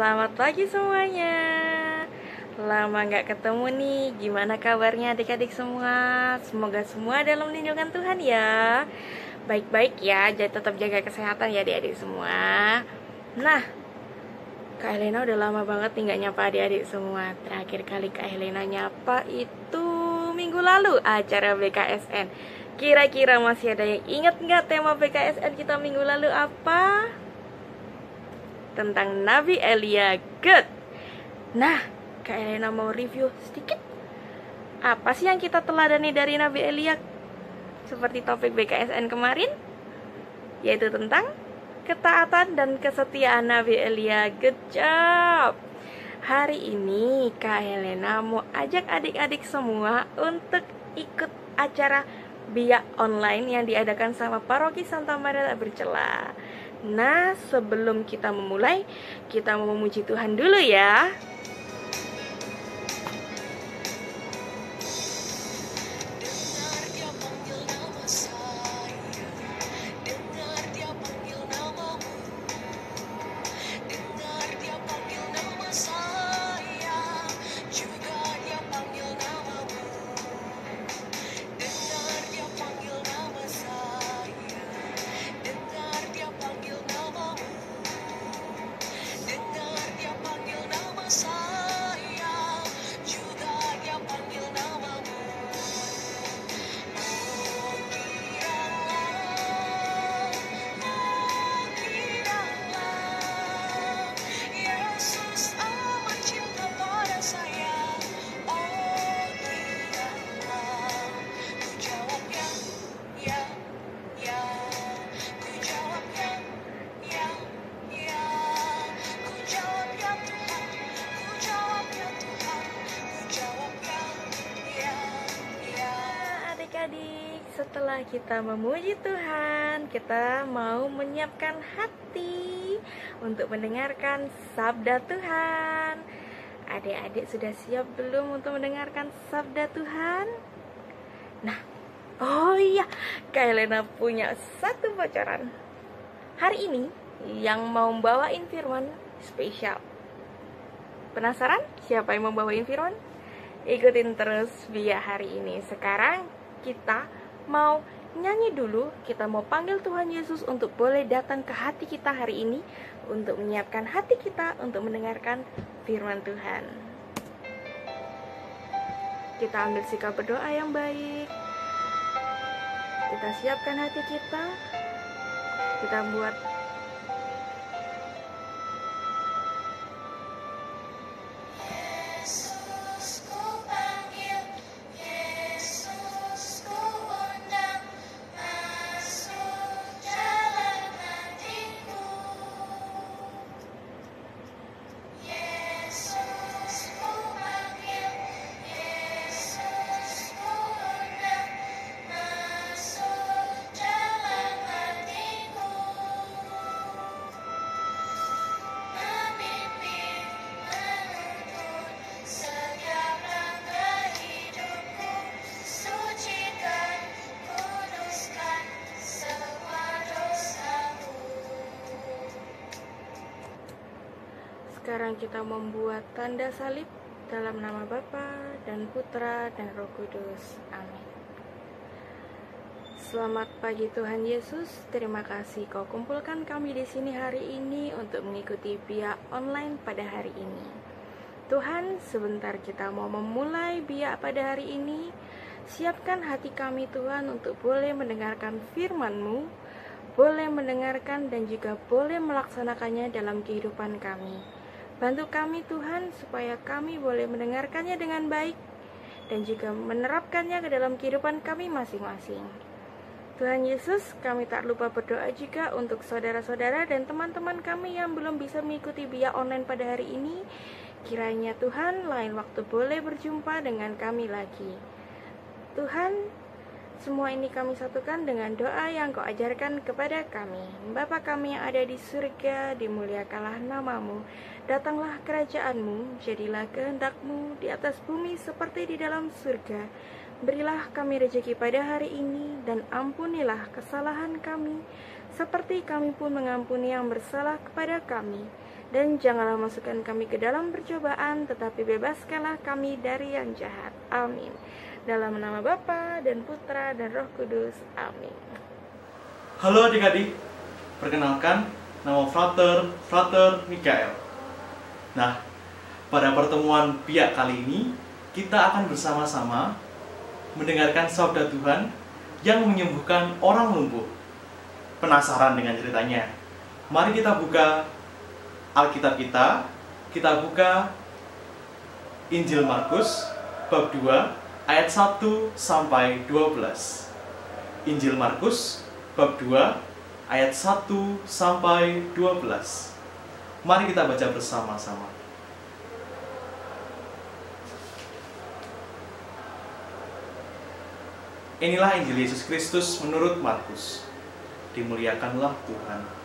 Selamat pagi semuanya. Lama nggak ketemu nih. Gimana kabarnya adik-adik semua? Semoga semua dalam lindungan Tuhan ya. Baik-baik ya, jadi tetap jaga kesehatan ya adik-adik semua. Nah, Kak Helena udah lama banget nih nggak nyapa adik-adik semua. Terakhir kali Kak Helena nyapa itu minggu lalu, acara BKSN. Kira-kira masih ada yang ingat nggak tema BKSN kita minggu lalu apa? Tentang Nabi Elia. Good. Nah, Kak Elena mau review sedikit. Apa sih yang kita teladani dari Nabi Elia? Seperti topik BKSN kemarin, yaitu tentang ketaatan dan kesetiaan Nabi Elia. Good job. Hari ini Kak Helena mau ajak adik-adik semua untuk ikut acara biak online yang diadakan sama Paroki Santa Maria Tak Bercela. Nah, sebelum kita memulai, kita mau memuji Tuhan dulu ya. Adik-adik, setelah kita memuji Tuhan, kita mau menyiapkan hati untuk mendengarkan sabda Tuhan. Adik-adik sudah siap belum untuk mendengarkan sabda Tuhan? Nah, oh iya, Kak Helena punya satu bocoran. Hari ini yang mau bawain firman spesial. Penasaran siapa yang mau bawain firman? Ikutin terus biar hari ini. Sekarang kita mau nyanyi dulu. Kita mau panggil Tuhan Yesus untuk boleh datang ke hati kita hari ini, untuk menyiapkan hati kita untuk mendengarkan firman Tuhan. Kita ambil sikap berdoa yang baik. Kita siapkan hati kita. Kita buat sekarang kita membuat tanda salib dalam nama Bapa dan Putra dan Roh Kudus. Amin. Selamat pagi Tuhan Yesus. Terima kasih Kau kumpulkan kami di sini hari ini untuk mengikuti biak online pada hari ini. Tuhan, sebentar kita mau memulai biak pada hari ini. Siapkan hati kami Tuhan untuk boleh mendengarkan firman-Mu, boleh mendengarkan dan juga boleh melaksanakannya dalam kehidupan kami. Bantu kami Tuhan supaya kami boleh mendengarkannya dengan baik dan juga menerapkannya ke dalam kehidupan kami masing-masing. Tuhan Yesus, kami tak lupa berdoa juga untuk saudara-saudara dan teman-teman kami yang belum bisa mengikuti biak online pada hari ini. Kiranya Tuhan lain waktu boleh berjumpa dengan kami lagi. Tuhan, semua ini kami satukan dengan doa yang Kau ajarkan kepada kami. Bapa kami yang ada di surga, dimuliakanlah nama-Mu. Datanglah kerajaan-Mu, jadilah kehendak-Mu di atas bumi seperti di dalam surga. Berilah kami rezeki pada hari ini, dan ampunilah kesalahan kami, seperti kami pun mengampuni yang bersalah kepada kami. Dan janganlah masukkan kami ke dalam percobaan, tetapi bebaskanlah kami dari yang jahat. Amin. Dalam nama Bapa dan Putra dan Roh Kudus. Amin. Halo adik-adik, perkenalkan, nama Frater Mikael. Nah, pada pertemuan biak kali ini, kita akan bersama-sama mendengarkan sabda Tuhan yang menyembuhkan orang lumpuh. Penasaran dengan ceritanya? Mari kita buka Alkitab kita buka Injil Markus bab 2 ayat 1 sampai 12. Injil Markus bab 2 ayat 1 sampai 12. Mari kita baca bersama-sama. Inilah Injil Yesus Kristus menurut Markus. Dimuliakanlah Tuhan.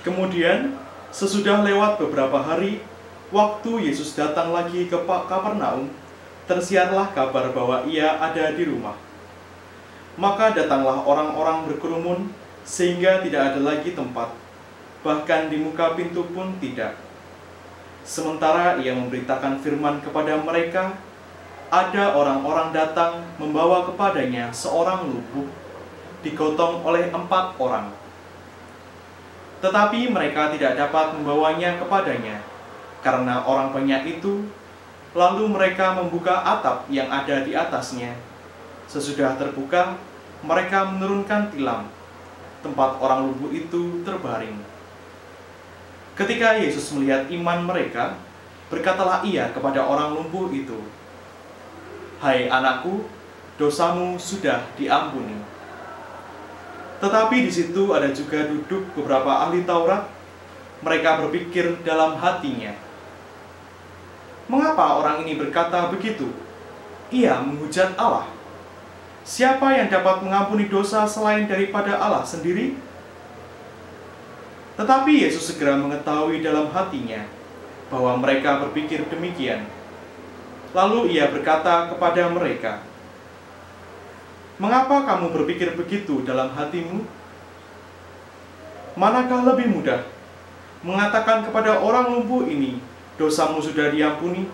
Kemudian, sesudah lewat beberapa hari, waktu Yesus datang lagi ke Kapernaum, tersiarlah kabar bahwa ia ada di rumah. Maka datanglah orang-orang berkerumun, sehingga tidak ada lagi tempat, bahkan di muka pintu pun tidak. Sementara ia memberitakan firman kepada mereka, ada orang-orang datang membawa kepadanya seorang lumpuh, digotong oleh 4 orang. Tetapi mereka tidak dapat membawanya kepadanya, karena orang banyak itu. Lalu mereka membuka atap yang ada di atasnya. Sesudah terbuka, mereka menurunkan tilam. Tempat orang lumpuh itu terbaring. Ketika Yesus melihat iman mereka, berkatalah ia kepada orang lumpuh itu, "Hai anakku, dosamu sudah diampuni." Tetapi di situ ada juga duduk beberapa ahli Taurat. Mereka berpikir dalam hatinya, "Mengapa orang ini berkata begitu? Ia menghujat Allah. Siapa yang dapat mengampuni dosa selain daripada Allah sendiri?" Tetapi Yesus segera mengetahui dalam hatinya bahwa mereka berpikir demikian. Lalu ia berkata kepada mereka, "Mengapa kamu berpikir begitu dalam hatimu? Manakah lebih mudah, mengatakan kepada orang lumpuh ini, dosamu sudah diampuni,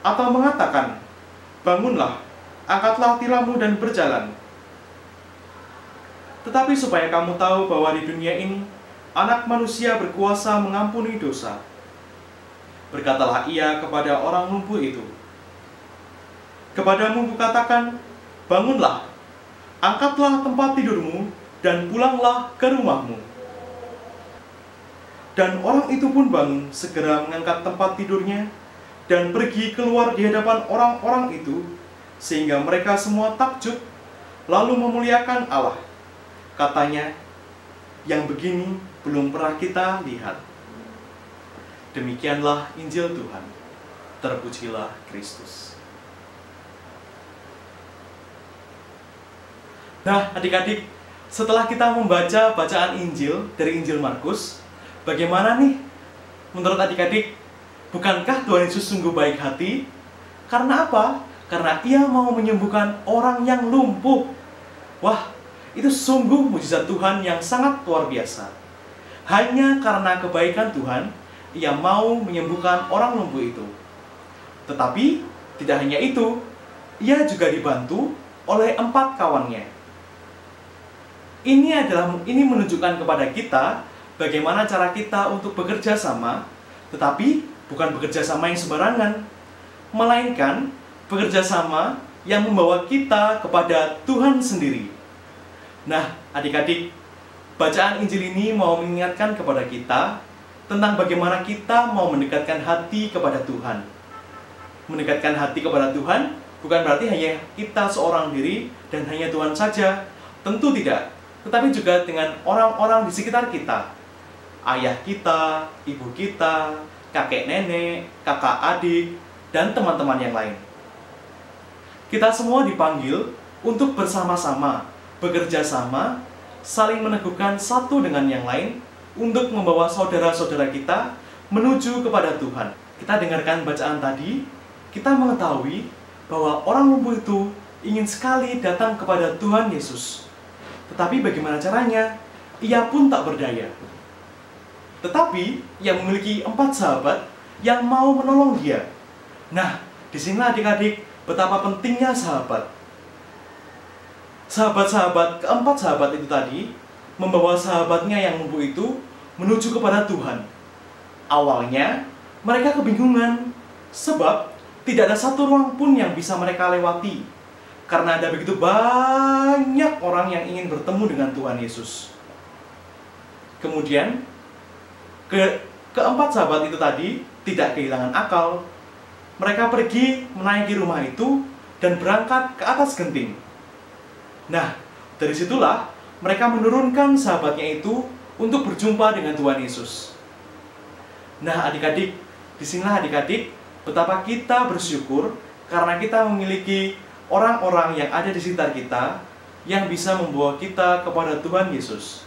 atau mengatakan, bangunlah, angkatlah tilammu dan berjalan? Tetapi supaya kamu tahu bahwa di dunia ini, Anak Manusia berkuasa mengampuni dosa." Berkatalah ia kepada orang lumpuh itu, "Kepadamu kukatakan, bangunlah, angkatlah tempat tidurmu, dan pulanglah ke rumahmu." Dan orang itu pun bangun, segera mengangkat tempat tidurnya, dan pergi keluar di hadapan orang-orang itu, sehingga mereka semua takjub, lalu memuliakan Allah. Katanya, "Yang begini belum pernah kita lihat." Demikianlah Injil Tuhan. Terpujilah Kristus. Nah, adik-adik, setelah kita membaca bacaan Injil dari Injil Markus, bagaimana nih menurut adik-adik? Bukankah Tuhan Yesus sungguh baik hati? Karena apa? Karena ia mau menyembuhkan orang yang lumpuh. Wah, itu sungguh mujizat Tuhan yang sangat luar biasa. Hanya karena kebaikan Tuhan, ia mau menyembuhkan orang lumpuh itu. Tetapi, tidak hanya itu, ia juga dibantu oleh 4 kawannya. Ini menunjukkan kepada kita bagaimana cara kita untuk bekerja sama, tetapi bukan bekerja sama yang sembarangan, melainkan bekerja sama yang membawa kita kepada Tuhan sendiri. Nah, adik-adik, bacaan Injil ini mau mengingatkan kepada kita tentang bagaimana kita mau mendekatkan hati kepada Tuhan. Mendekatkan hati kepada Tuhan bukan berarti hanya kita seorang diri dan hanya Tuhan saja. Tentu tidak. Tetapi juga dengan orang-orang di sekitar kita. Ayah kita, ibu kita, kakek nenek, kakak adik, dan teman-teman yang lain. Kita semua dipanggil untuk bersama-sama, bekerja sama, saling meneguhkan satu dengan yang lain untuk membawa saudara-saudara kita menuju kepada Tuhan. Kita dengarkan bacaan tadi, kita mengetahui bahwa orang lumpuh itu ingin sekali datang kepada Tuhan Yesus. Tetapi bagaimana caranya? Ia pun tak berdaya. tetapi yang memiliki 4 sahabat yang mau menolong dia. Nah, disinilah adik-adik betapa pentingnya sahabat. Sahabat-sahabat, keempat sahabat itu tadi membawa sahabatnya yang lumpuh itu menuju kepada Tuhan. Awalnya mereka kebingungan sebab tidak ada satu ruang pun yang bisa mereka lewati, karena ada begitu banyak orang yang ingin bertemu dengan Tuhan Yesus. Kemudian keempat sahabat itu tadi tidak kehilangan akal. Mereka pergi menaiki rumah itu dan berangkat ke atas genting. Nah, dari situlah mereka menurunkan sahabatnya itu untuk berjumpa dengan Tuhan Yesus. Nah, adik-adik, disinilah adik-adik betapa kita bersyukur karena kita memiliki orang-orang yang ada di sekitar kita yang bisa membawa kita kepada Tuhan Yesus.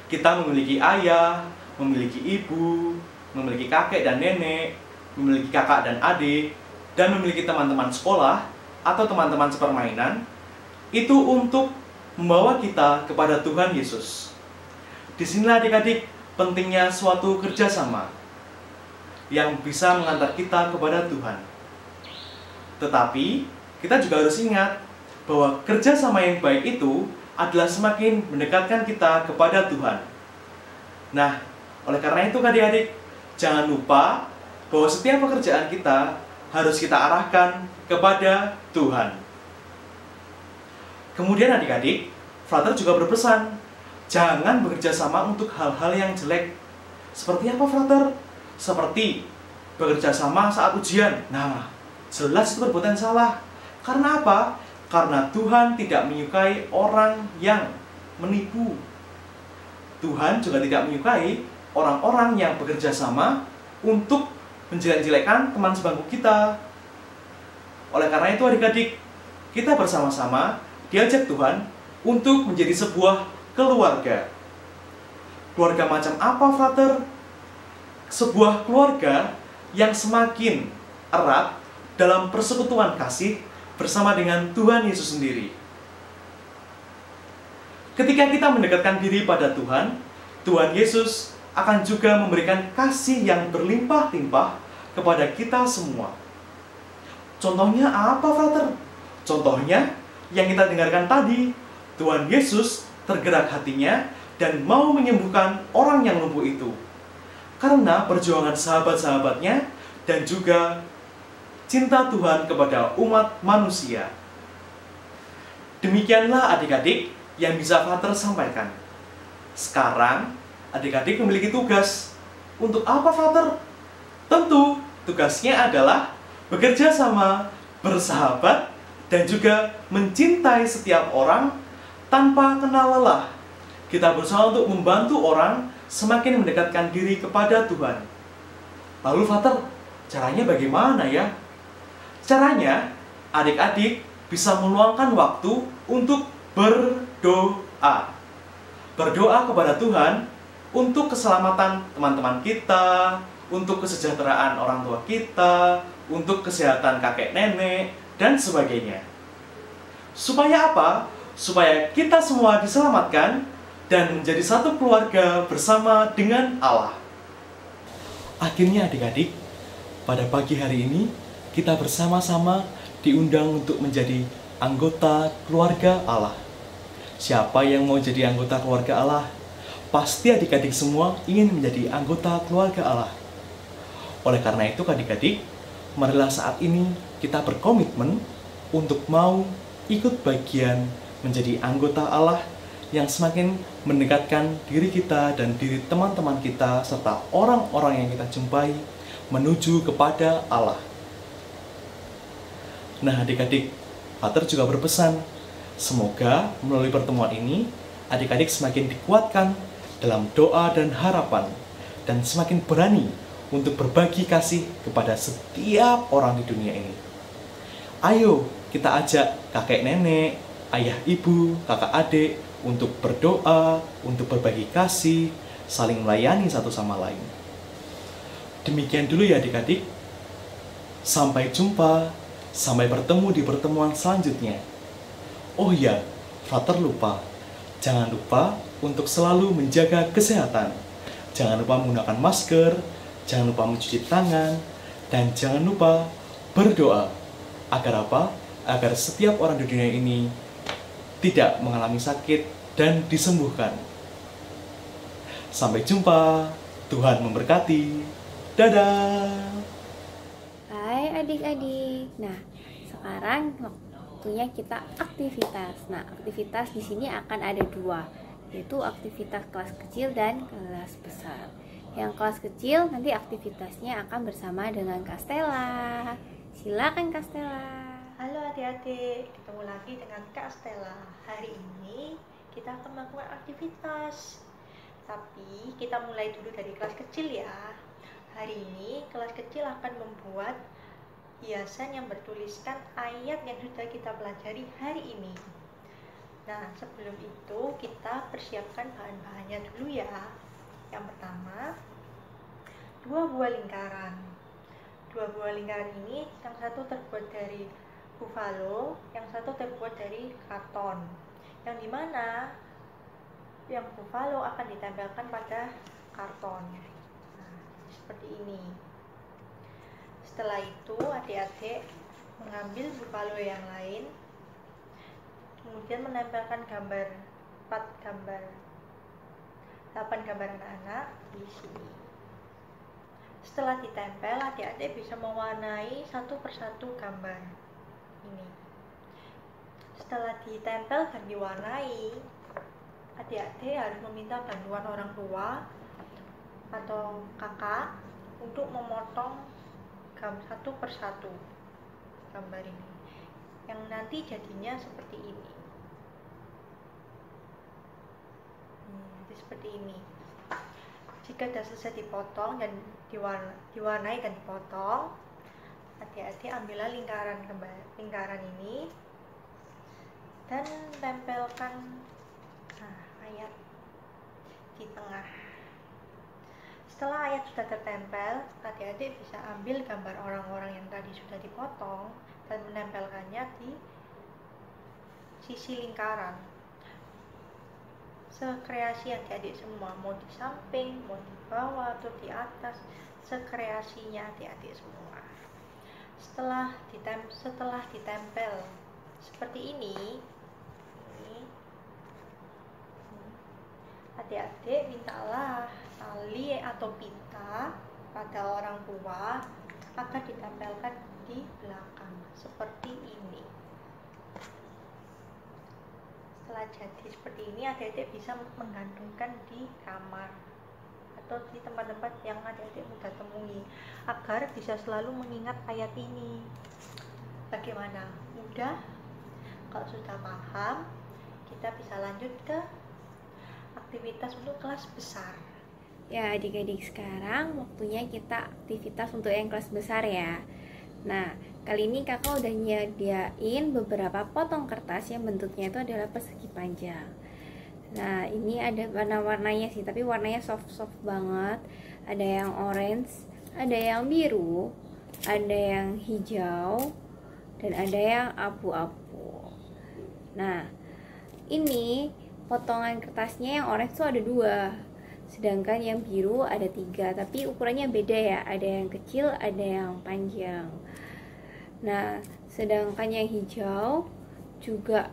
Kita memiliki ayah, memiliki ibu, memiliki kakek dan nenek, memiliki kakak dan adik, dan memiliki teman-teman sekolah atau teman-teman sepermainan, itu untuk membawa kita kepada Tuhan Yesus. Disinilah adik-adik pentingnya suatu kerjasama yang bisa mengantar kita kepada Tuhan. Tetapi kita juga harus ingat bahwa kerjasama yang baik itu adalah semakin mendekatkan kita kepada Tuhan. Nah, oleh karena itu adik-adik, jangan lupa bahwa setiap pekerjaan kita harus kita arahkan kepada Tuhan. Kemudian adik-adik, Frater juga berpesan, jangan bekerja sama untuk hal-hal yang jelek. Seperti apa, Frater? Seperti bekerja sama saat ujian. Nah, jelas itu perbuatan salah. Karena apa? Karena Tuhan tidak menyukai orang yang menipu. Tuhan juga tidak menyukai orang-orang yang bekerja sama untuk menjelek-jelekan teman sebangku kita. Oleh karena itu adik-adik, kita bersama-sama diajak Tuhan untuk menjadi sebuah keluarga. Keluarga macam apa, Frater? Sebuah keluarga yang semakin erat dalam persekutuan kasih bersama dengan Tuhan Yesus sendiri. Ketika kita mendekatkan diri pada Tuhan, Tuhan Yesus akan juga memberikan kasih yang berlimpah-limpah kepada kita semua. Contohnya apa, Frater? Contohnya yang kita dengarkan tadi, Tuhan Yesus tergerak hatinya dan mau menyembuhkan orang yang lumpuh itu. Karena perjuangan sahabat-sahabatnya dan juga cinta Tuhan kepada umat manusia. Demikianlah adik-adik yang bisa Frater sampaikan. Sekarang, adik-adik memiliki tugas. Untuk apa, Frater? Tentu, tugasnya adalah bekerja sama, bersahabat, dan juga mencintai setiap orang tanpa kenal lelah. Kita berusaha untuk membantu orang semakin mendekatkan diri kepada Tuhan. Lalu, Frater, caranya bagaimana ya? Caranya, adik-adik bisa meluangkan waktu untuk berdoa. Berdoa kepada Tuhan untuk keselamatan teman-teman kita, untuk kesejahteraan orang tua kita, untuk kesehatan kakek nenek, dan sebagainya. Supaya apa? Supaya kita semua diselamatkan dan menjadi satu keluarga bersama dengan Allah. Akhirnya adik-adik, pada pagi hari ini kita bersama-sama diundang untuk menjadi anggota keluarga Allah. Siapa yang mau jadi anggota keluarga Allah? Pasti adik-adik semua ingin menjadi anggota keluarga Allah. Oleh karena itu adik-adik, marilah saat ini kita berkomitmen untuk mau ikut bagian menjadi anggota Allah yang semakin mendekatkan diri kita dan diri teman-teman kita serta orang-orang yang kita jumpai menuju kepada Allah. Nah adik-adik, Frater juga berpesan, semoga melalui pertemuan ini adik-adik semakin dikuatkan dalam doa dan harapan dan semakin berani untuk berbagi kasih kepada setiap orang di dunia ini. Ayo kita ajak kakek nenek, ayah ibu, kakak adik untuk berdoa, untuk berbagi kasih, saling melayani satu sama lain. Demikian dulu ya adik-adik. Sampai jumpa, sampai bertemu di pertemuan selanjutnya. Oh ya, Frater lupa. Jangan lupa untuk selalu menjaga kesehatan Jangan lupa menggunakan masker, jangan lupa mencuci tangan, dan jangan lupa berdoa. Agar apa? Agar setiap orang di dunia ini tidak mengalami sakit dan disembuhkan. Sampai jumpa, Tuhan memberkati. Dadah. Hai adik-adik. Nah, sekarang waktunya kita aktivitas. Nah, aktivitas di sini akan ada dua, yaitu aktivitas kelas kecil dan kelas besar. Yang kelas kecil nanti aktivitasnya akan bersama dengan Kak Stella. Silakan Kak Stella. Halo adik-adik, ketemu lagi dengan Kak Stella. Hari ini kita akan melakukan aktivitas, tapi kita mulai dulu dari kelas kecil ya. Hari ini kelas kecil akan membuat hiasan yang bertuliskan ayat yang sudah kita pelajari hari ini. Nah, sebelum itu kita persiapkan bahan-bahannya dulu ya. Yang pertama, 2 buah lingkaran. 2 buah lingkaran ini, yang satu terbuat dari buffalo, yang satu terbuat dari karton, yang dimana yang buffalo akan ditempelkan pada karton. Nah, seperti ini. Setelah itu adik-adik mengambil buffalo yang lain, kemudian menempelkan 8 gambar anak-anak di sini. Setelah ditempel, adik-adik bisa mewarnai satu persatu gambar ini. Setelah ditempel dan diwarnai, adik-adik harus meminta bantuan orang tua atau kakak untuk memotong satu persatu gambar ini, yang nanti jadinya seperti ini. Jadi seperti ini. Jika sudah selesai dipotong dan diwarnai dan dipotong, adik-adik ambillah lingkaran ini dan tempelkan ayat di tengah. Setelah ayat sudah tertempel, adik-adik bisa ambil gambar orang-orang yang tadi sudah dipotong dan menempelkannya di sisi lingkaran. Sekreasi adik-adik semua, mau di samping, mau di bawah, atau di atas, sekreasinya adik-adik semua. Setelah ditempel seperti ini, adik-adik mintalah tali atau pita pada orang tua agar ditempelkan di belakang seperti ini. Setelah jadi seperti ini, adik-adik bisa menggantungkan di kamar atau di tempat-tempat yang adik-adik mudah temui agar bisa selalu mengingat ayat ini. Bagaimana? Mudah? Kalau sudah paham, kita bisa lanjut ke aktivitas untuk kelas besar. Ya adik-adik, sekarang waktunya kita aktivitas untuk yang kelas besar ya. Nah, kali ini kakak udah nyediain beberapa potong kertas yang bentuknya itu adalah persegi panjang. Nah, ini ada warna-warnanya sih, tapi warnanya soft-soft banget. Ada yang orange, ada yang biru, ada yang hijau, dan ada yang abu-abu. Nah, ini potongan kertasnya yang orange itu ada 2. Sedangkan yang biru ada 3, tapi ukurannya beda ya, ada yang kecil, ada yang panjang. Nah, sedangkan yang hijau juga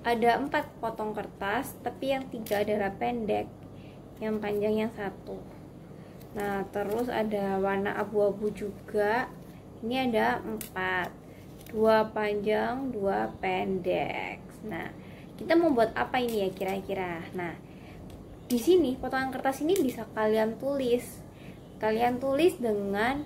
ada 4 potong kertas, tapi yang 3 adalah pendek, yang panjang yang 1. Nah, terus ada warna abu-abu juga, ini ada 4, 2 panjang, 2 pendek. Nah, kita mau buat apa ini ya kira-kira? Nah, di sini potongan kertas ini bisa kalian tulis. Kalian tulis dengan,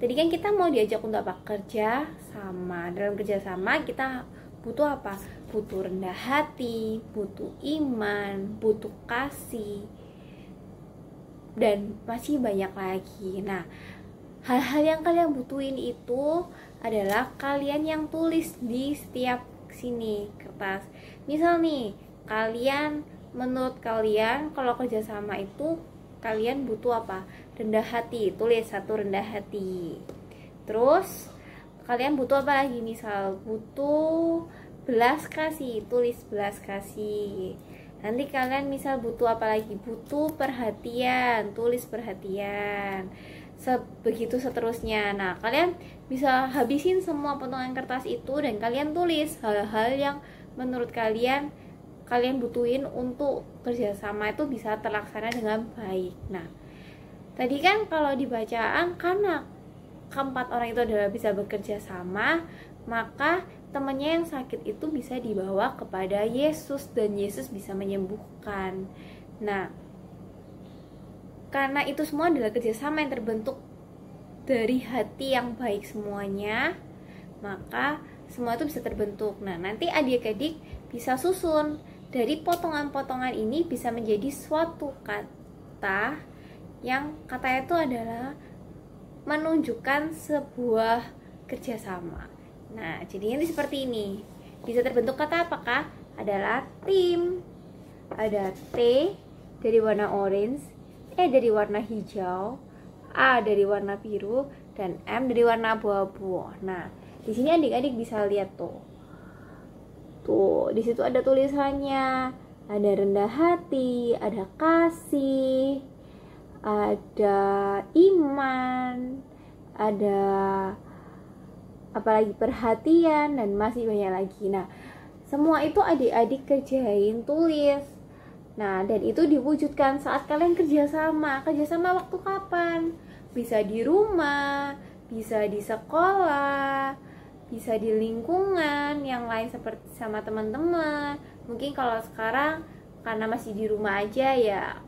tadi kan kita mau diajak untuk apa? Kerja sama. Dalam kerja sama kita butuh apa? Butuh rendah hati, butuh iman, butuh kasih, dan masih banyak lagi. Nah, hal-hal yang kalian butuhin itu adalah kalian yang tulis di setiap sini kertas. Misal nih, menurut kalian kalau kerjasama itu kalian butuh apa? Rendah hati, tulis 1 rendah hati. Terus kalian butuh apa lagi? Misal butuh belas kasih, tulis belas kasih. Nanti kalian misal butuh apa lagi? Butuh perhatian, tulis perhatian. Begitu seterusnya. Nah, kalian bisa habisin semua potongan kertas itu dan kalian tulis hal-hal yang menurut kalian butuhin untuk kerjasama itu bisa terlaksana dengan baik. Nah, tadi kan kalau di bacaan karena keempat orang itu adalah bisa bekerja sama, maka temannya yang sakit itu bisa dibawa kepada Yesus dan Yesus bisa menyembuhkan. Nah, karena itu semua adalah kerjasama yang terbentuk dari hati yang baik semuanya, maka semua itu bisa terbentuk. Nah, nanti adik-adik bisa susun dari potongan-potongan ini bisa menjadi suatu kata yang katanya itu adalah menunjukkan sebuah kerjasama. Nah, jadinya seperti ini. Bisa terbentuk kata apakah? Adalah tim. Ada T dari warna orange, E dari warna hijau, A dari warna biru, dan M dari warna abu-abu. Nah, di sini adik-adik bisa lihat tuh. Tuh, di situ ada tulisannya. Ada rendah hati, ada kasih, ada iman, ada apalagi perhatian, dan masih banyak lagi. Nah, semua itu adik-adik kerjain, tulis. Nah, dan itu diwujudkan saat kalian kerjasama. Kerjasama waktu kapan? Bisa di rumah, bisa di sekolah, bisa di lingkungan yang lain seperti sama teman-teman. Mungkin kalau sekarang karena masih di rumah aja ya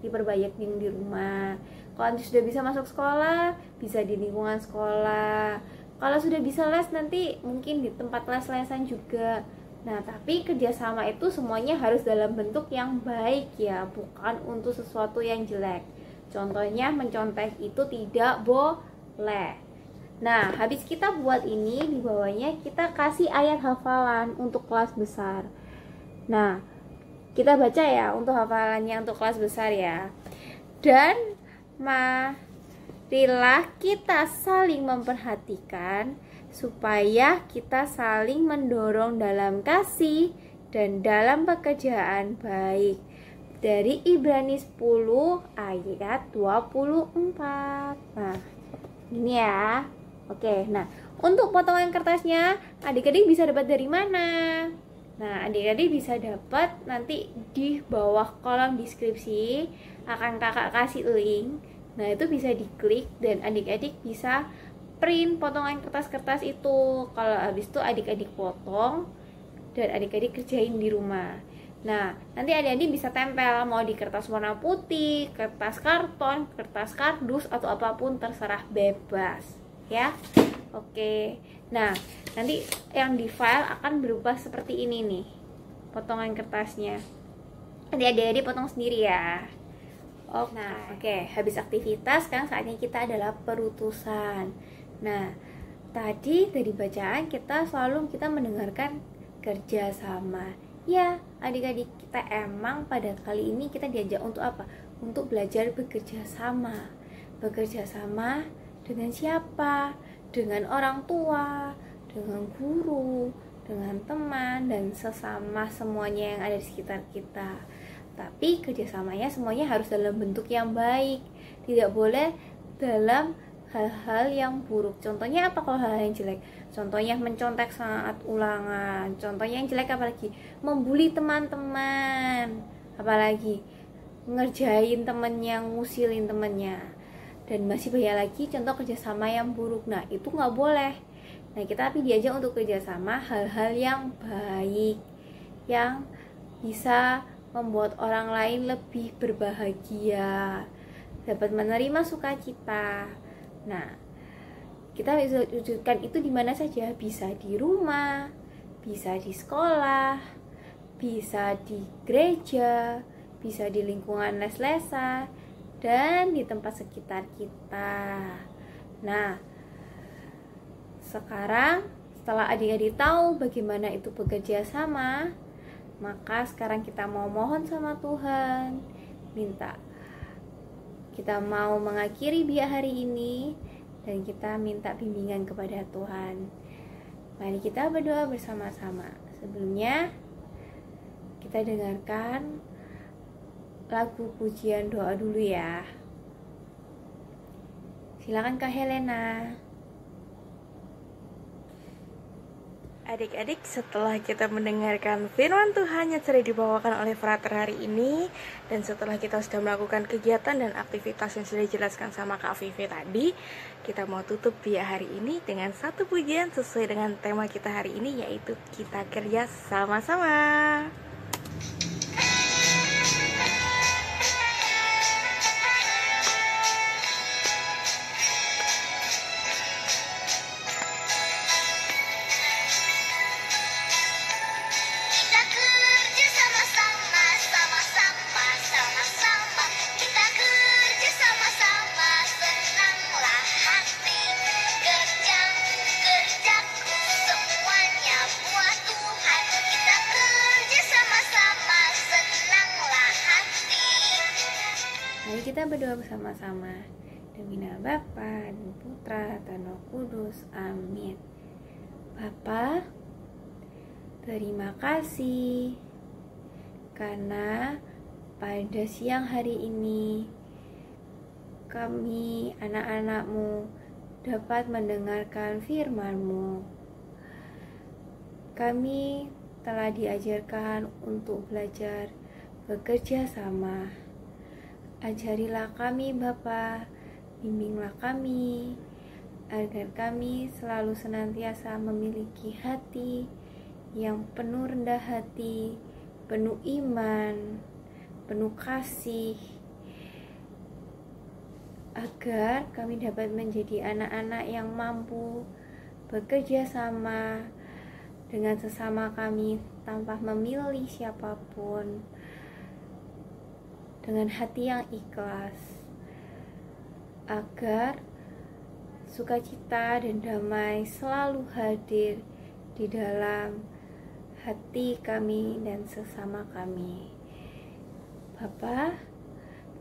diperbanyak di rumah. Kalau sudah bisa masuk sekolah, bisa di lingkungan sekolah. Kalau sudah bisa les nanti mungkin di tempat les-lesan juga. Nah, tapi kerjasama itu semuanya harus dalam bentuk yang baik ya, bukan untuk sesuatu yang jelek. Contohnya mencontek itu tidak boleh. Nah, habis kita buat ini, di bawahnya kita kasih ayat hafalan untuk kelas besar. Nah, kita baca ya untuk hafalannya untuk kelas besar ya. Dan marilah kita saling memperhatikan supaya kita saling mendorong dalam kasih dan dalam pekerjaan baik. Dari Ibrani 10 ayat 24. Nah, ini ya. Oke, nah untuk potongan kertasnya adik-adik bisa dapat dari mana? Nah, adik-adik bisa dapat nanti di bawah kolom deskripsi akan kakak kasih link. Nah, itu bisa diklik dan adik-adik bisa print potongan kertas-kertas itu. Kalau habis itu adik-adik potong dan adik-adik kerjain di rumah. Nah, nanti adik-adik bisa tempel mau di kertas warna putih, kertas karton, kertas kardus atau apapun terserah bebas. Ya, oke. Nah, nanti yang di file akan berubah seperti ini nih potongan kertasnya. Nanti adik-adik potong sendiri ya. Oke. Habis aktivitas sekarang saatnya kita adalah perutusan. Nah, tadi dari bacaan kita mendengarkan kerjasama. Ya, adik-adik kita emang pada kali ini kita diajak untuk apa? Untuk belajar bekerja sama. Bekerja sama dengan siapa? Dengan orang tua, dengan guru, dengan teman, dan sesama semuanya yang ada di sekitar kita. Tapi kerjasamanya semuanya harus dalam bentuk yang baik. Tidak boleh dalam hal-hal yang buruk. Contohnya apa kalau hal-hal yang jelek? Contohnya mencontek saat ulangan. Contohnya yang jelek apalagi? Membuli teman-teman. Apalagi ngerjain temennya, ngusilin temennya. Dan masih banyak lagi contoh kerjasama yang buruk. Nah, itu nggak boleh. Nah, kita tapi diajak untuk kerjasama hal-hal yang baik, yang bisa membuat orang lain lebih berbahagia, dapat menerima sukacita. Nah, kita bisa wujudkan itu di mana saja. Bisa di rumah, bisa di sekolah, bisa di gereja, bisa di lingkungan les-lesan, dan di tempat sekitar kita. Nah, sekarang setelah adik-adik tahu bagaimana itu bekerja sama, maka sekarang kita mau mohon sama Tuhan, kita mau mengakhiri biak hari ini dan kita minta bimbingan kepada Tuhan. Mari kita berdoa bersama-sama. Sebelumnya Kita dengarkan lagu pujian doa dulu ya. Silakan Kak Helena. Adik-adik, setelah kita mendengarkan firman Tuhan yang sudah dibawakan oleh Frater hari ini, dan setelah kita sudah melakukan kegiatan dan aktivitas yang sudah dijelaskan sama Kak Vivi tadi, kita mau tutup Biak hari ini dengan satu pujian sesuai dengan tema kita hari ini, yaitu kita kerja sama-sama. Mari kita berdoa bersama-sama. Demi nama Bapa dan Putra dan Roh Kudus. Amin. Bapa, terima kasih karena pada siang hari ini kami anak-anak-Mu dapat mendengarkan firman-Mu. Kami telah diajarkan untuk belajar bekerja sama. Ajarilah kami Bapa, bimbinglah kami, agar kami selalu senantiasa memiliki hati yang penuh rendah hati, penuh iman, penuh kasih, agar kami dapat menjadi anak-anak yang mampu bekerja sama dengan sesama kami tanpa memilih siapapun, dengan hati yang ikhlas, agar sukacita dan damai selalu hadir di dalam hati kami dan sesama kami. Bapa,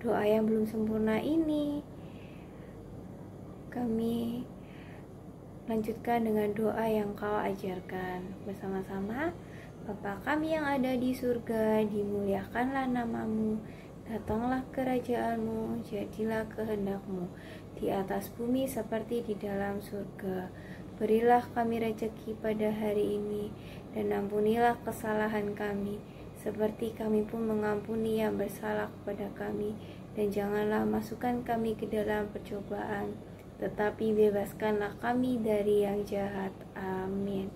doa yang belum sempurna ini kami lanjutkan dengan doa yang Kau ajarkan bersama-sama. Bapa kami yang ada di surga, dimuliakanlah nama-Mu. Datanglah kerajaan-Mu, jadilah kehendak-Mu di atas bumi seperti di dalam surga. Berilah kami rezeki pada hari ini, dan ampunilah kesalahan kami, seperti kami pun mengampuni yang bersalah kepada kami. Dan janganlah masukkan kami ke dalam percobaan, tetapi bebaskanlah kami dari yang jahat. Amin.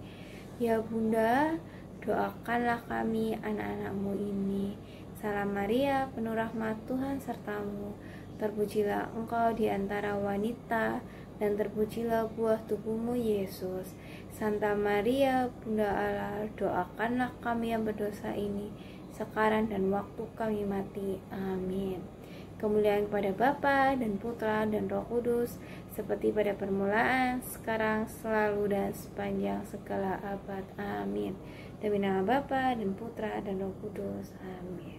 Ya Bunda, doakanlah kami anak-anak-Mu ini. Salam Maria, penuh rahmat, Tuhan sertamu. Terpujilah engkau di antara wanita, dan terpujilah buah tubuhmu Yesus. Santa Maria, Bunda Allah, doakanlah kami yang berdosa ini, sekarang dan waktu kami mati. Amin. Kemuliaan kepada Bapa dan Putra dan Roh Kudus, seperti pada permulaan, sekarang, selalu, dan sepanjang segala abad. Amin. Demi nama Bapa dan Putra dan Roh Kudus. Amin.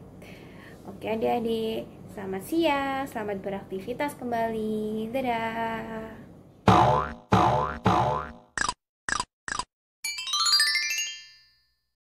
Oke adik-adik, selamat siang, selamat beraktivitas kembali. Dadah.